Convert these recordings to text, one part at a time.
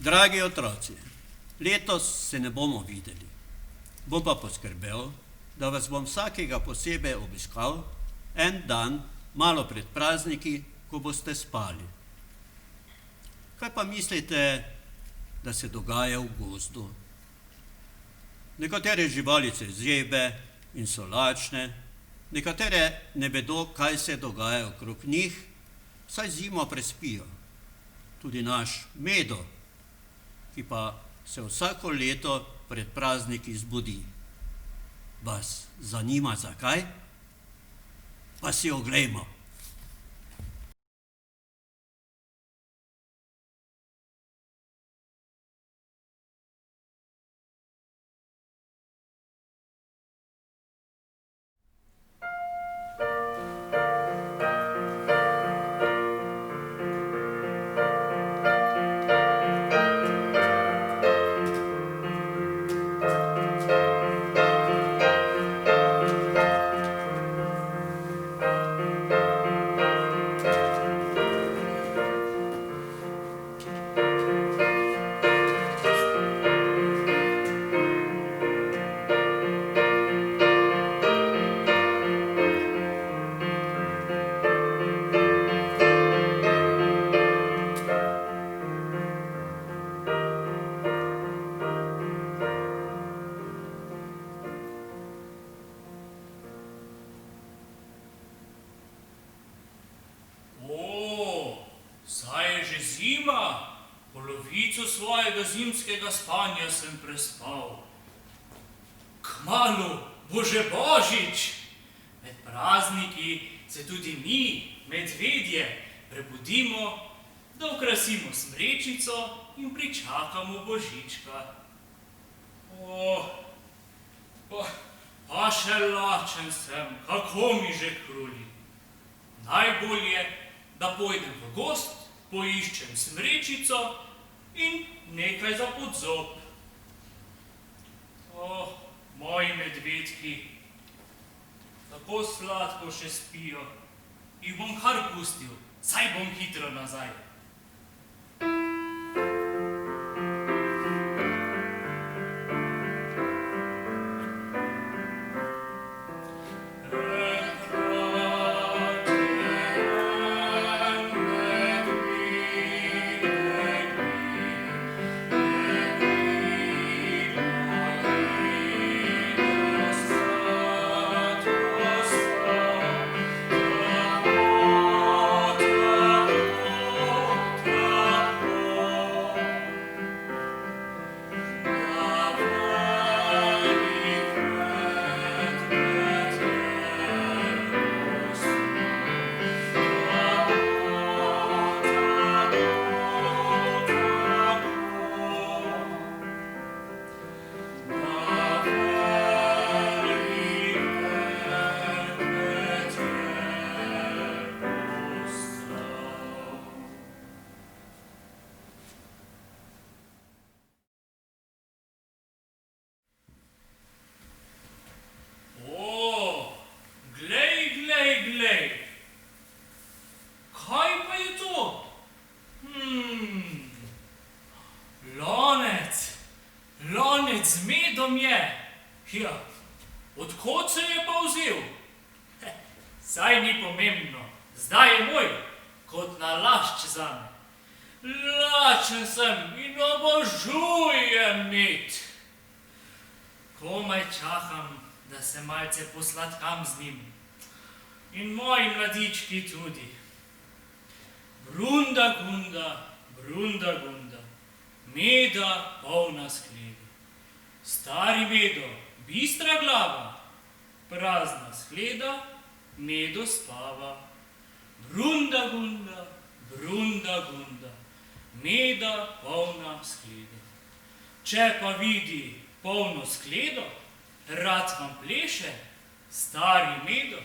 Dragi otroci, letos se ne bomo videli. Bom pa poskrbel, da vas bom vsakega posebej obiskal en dan, malo pred prazniki, ko boste spali. Kaj pa mislite, da se dogaja v gozdu? Nekatere živalice zebe in so lačne, nekatere ne vedo, kaj se dogaja okrog njih, saj zimo prespijo. Tudi naš Medo, ki pa se vsako leto pred prazniki zbudi. Vas zanima zakaj? Pa si oglejmo. Polovico svojega zimskega spanja sem prespal. Kmalu bo že Božič. Med prazniki se tudi mi, medvedje, prebudimo, da okrasimo smrečico in pričakamo Božička. Pa še lačen sem, kako mi že kruli. Najbolje, da pojdem v gozd, poiščem smrečico in nekaj za podzob. Moji medvedki, tako sladko še spijo. Jih bom kar pustil, saj bom hitro nazaj. Z medom je. Ja, od kod se je pa vzel? Saj ni pomembno, zdaj je moj, kot nalašč zame. Lačen sem in obožujem med. Komaj čakam, da se malce posladkam z njim. In moji mladički tudi. Brunda gunda, brunda gunda, meda polna skleda. Stari Medo, bistra glava, prazna skleda, Medo spava. Brunda gunda, brunda gunda, meda polna skleda. Če pa vidi polno skledo, rad vam pleše, stari Medo.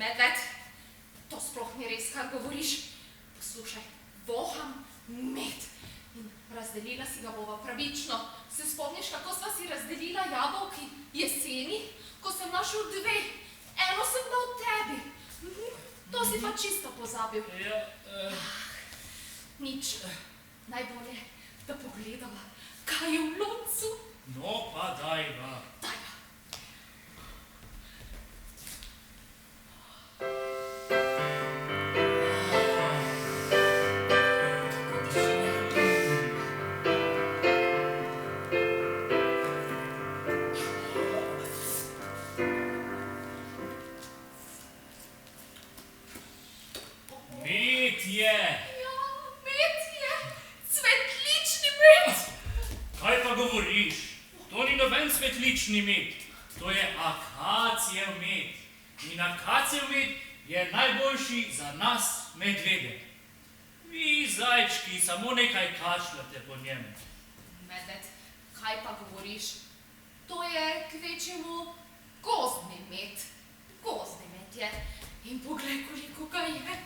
Medved, to sploh ni res, kar govoriš. Poslušaj, voham med in razdelila si ga bova pravično. Se spomniš, kako sva si razdelila jabolki jeseni, ko sem našel 2? Eno sem dal tebi. To si pa čisto pozabil. Nič. Najbolje, da pogledava, kaj je v loncu. No pa dajva. Dajva. Med je. Ja, med je. Cvetlični med. Kaj pa govoriš? To ni noben cvetlični med. To je akacijev med. In akacijev med je najboljši za nas medvede. Vi, zajčki, samo nekaj kašljate po njem. Medved, kaj pa govoriš? To je kvečjemu gozdni med. Gozdni med je. In poglej, koliko ga je.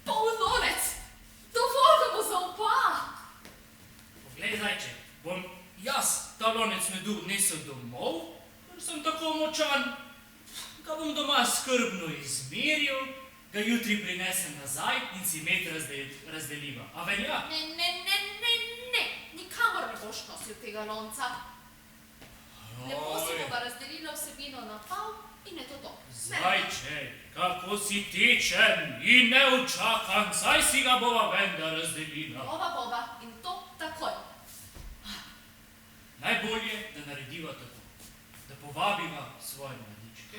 Polnonec. Dovolj ga bo za oba. Poglej, zajček, bom jaz ta lonec medu nesel domov, ker sem tako močan, ga bom doma skrbno izmeril, ga jutri prinesem nazaj in si med razdeliva. A velja? Ne. Nikamor ne boš nosil tega lonca. Lepo si bova razdelila vsebino na pol in je to to. Zajček, kako si tečen in neučakan, saj si ga bova vendar razdelila. Bova in to takoj. Najbolje, da narediva tako, da povabiva svoje mladičke,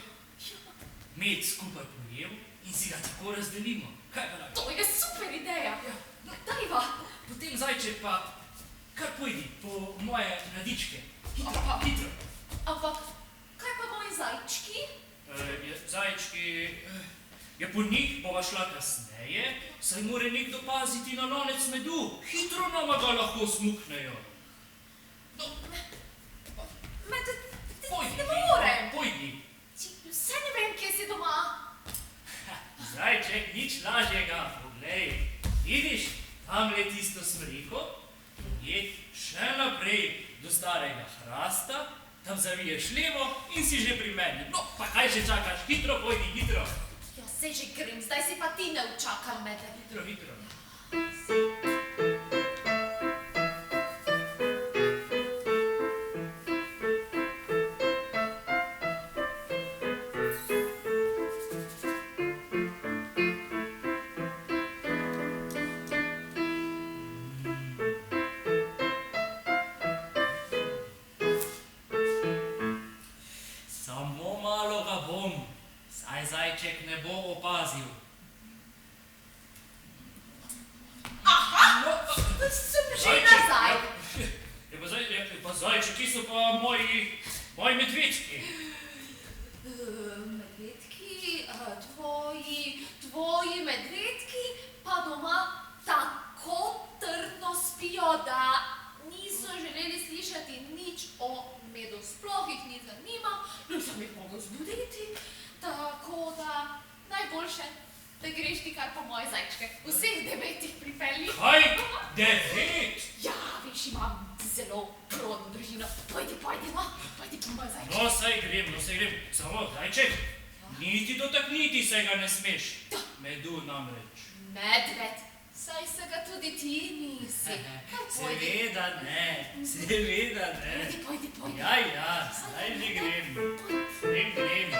med skupaj pojel in si ga tako razdelimo. Kaj pa radi? To je super ideja. Dajva. Potem, zajček, pa kar pojdi po moje mladičke. Hitro. Hitro. Ampak, kaj pa moji zajčki? Zajčki, po njih bova šla kasneje, saj mora nekdo paziti na lonec medu. Hitro nama ga lahko smuknejo. Medved, Pojdi, ne morem. Pojdi. Vse ne vem, kje si doma. Zajček, nič lažjega, poglej. Vidiš, tamle tisto smreko, je še naprej do starega hrasta, tam zaviješ levo in si že pri meni. No, pa kaj še čakaš? Hitro pojdi, hitro. Ja, saj že grem, zdaj si pa ti ne učakam, Medved. Hitro. Samo malo ga bom, saj zajček ne bo opazil. Sem že nazaj. Pa zajčeki so pa moji medvečki. Medvedki, tvoji medvedki pa doma tako trdno spijo, da niso želeli slišati nič o medu. Sploh jih ni zanimalo, nisem jih mogel zbuditi, tako da najboljše, da greš ti kar po moje zajčke. Vseh 9 jih pripelji. Kaj? 9? Ja, veš, imam zelo plodno družino. Pojdi po moje zajčke. No, saj grem. Samo, zajček, niti dotakniti se ga ne smeš. Medu namreč. Medved, saj se ga tudi ti nisi. Kar pojdi. Seveda ne. Pojdi. Ja, zdaj že grem. Grem.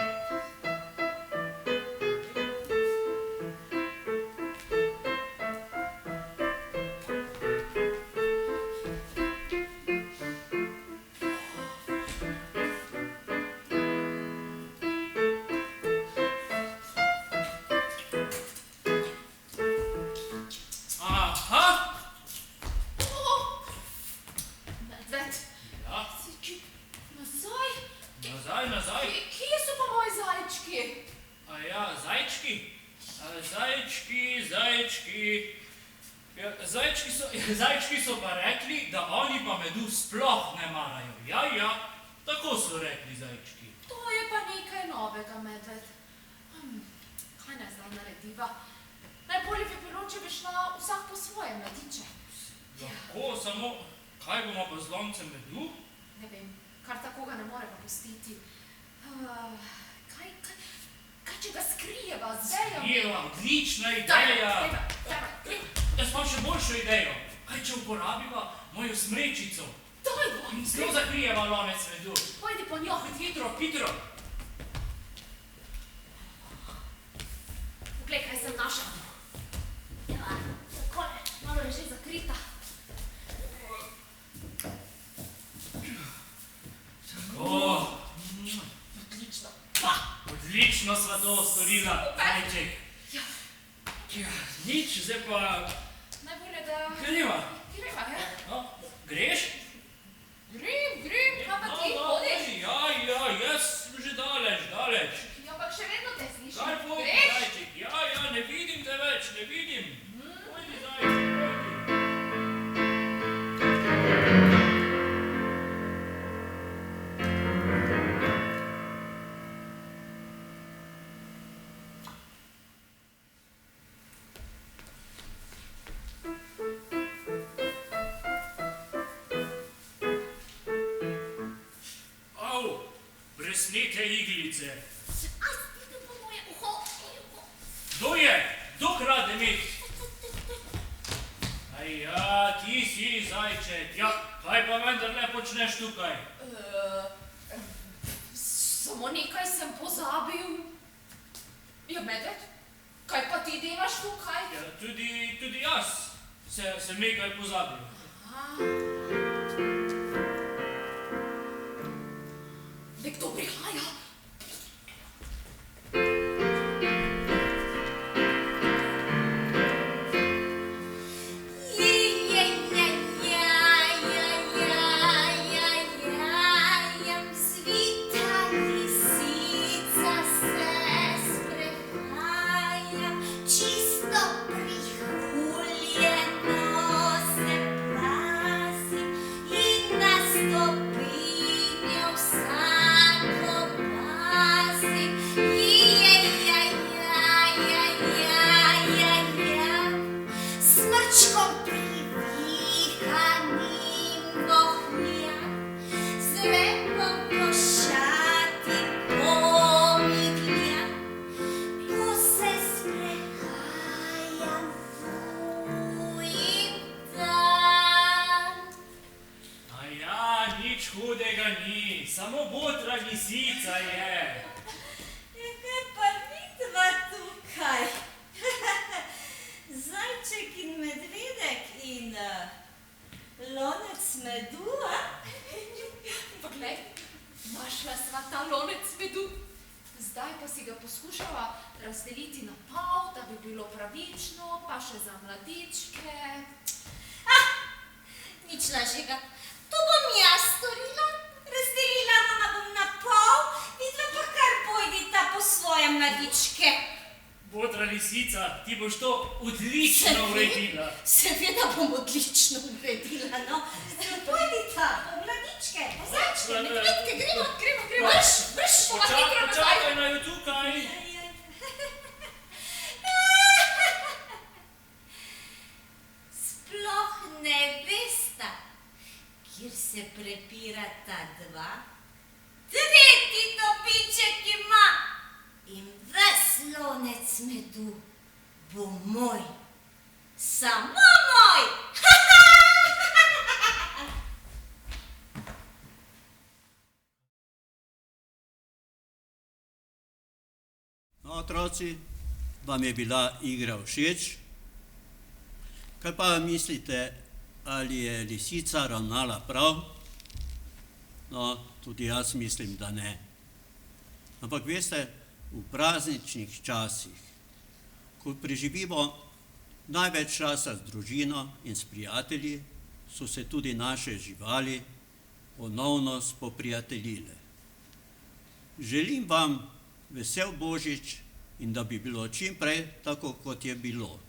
Aha! Medved, Ja, si ti nazaj? nazaj. Kje so pa moji zajčki? A ja, zajčki? Zajčki. Ja, zajčki so pa rekli, da oni pa medu sploh ne marajo. Ja, tako so rekli zajčki. To je pa nekaj novega, Medved. kaj naj zdaj narediva? Najbolje bi bilo, če bi šla vsak po svoje mladiče. Lahko, samo kaj bomo pa z loncem medu? Ne vem, kar tako ga ne moremo pustiti. Kaj, če ga skrijeva z vejami? Skrijeva, odlična ideja. Daj, Jaz imam še boljšo idejo. Kaj če uporabiva mojo smrečico? dajva. In zelo zakrijeva lonec medu. Pojdi po njo. Hitro, hitro. Poglej, kaj sem našla. Evo, takole, malo je že zakrita. Tako. Odlično. Odlično sva to storila, zajček. Ja. Nič, zdaj pa Najbolje, da greva. greva, ja? No, greš? Grem, kaj pa ti hodiš? Ja, jaz sem že daleč. Ja, ampak še vedno te slišim. Kaj pojdi, Greš? zajček? Ja, ne vidim te več, ne vidim. Pojdi, zajček, pojdi. Au, bresnete iglice. A, spite po moje uho. Kdo je? Kdo krade med? Ja, ti si zajček. Ja, kaj pa vendarle počneš tukaj? Samo nekaj sem pozabil. Ja, medved, kaj pa ti delaš tukaj? Ja, tudi jaz sem nekaj pozabil. Nekdo prihaja. Hudega ni, samo botra lisica je. Kaj pa vidva tukaj? Zajček in medvedek in lonec medu, a? Poglej, našla sva ta lonec medu. Zdaj pa si ga poskušava razdeliti na pol, da bi bilo pravično, pa še za mladičke. Nič našega. To bom jaz storila. Razdelila vama bom na pol, vidva pa kar pojdita po svoje mladičke. Botra lisica, ti boš to odlično uredila. Seveda bom odlično uredila, no. Pojdita po mladičke, po zajčke, medvedke, gremo. Brž, pa hitro nazaj. Počakaj naju tukaj. Sploh ne vesta, kjer se prepirata dva. Tretji dobiček ima in ves lonec medu bo moj. Samo moj. No, otroci, vam je bila igra všeč? Kaj pa mislite, ali je lisica ravnala prav? No, tudi jaz mislim, da ne. Ampak veste, v prazničnih časih, ko preživimo največ časa z družino in s prijatelji, so se tudi naše živali ponovno spoprijateljile. Želim vam vesel Božič in da bi bilo čim prej tako, kot je bilo.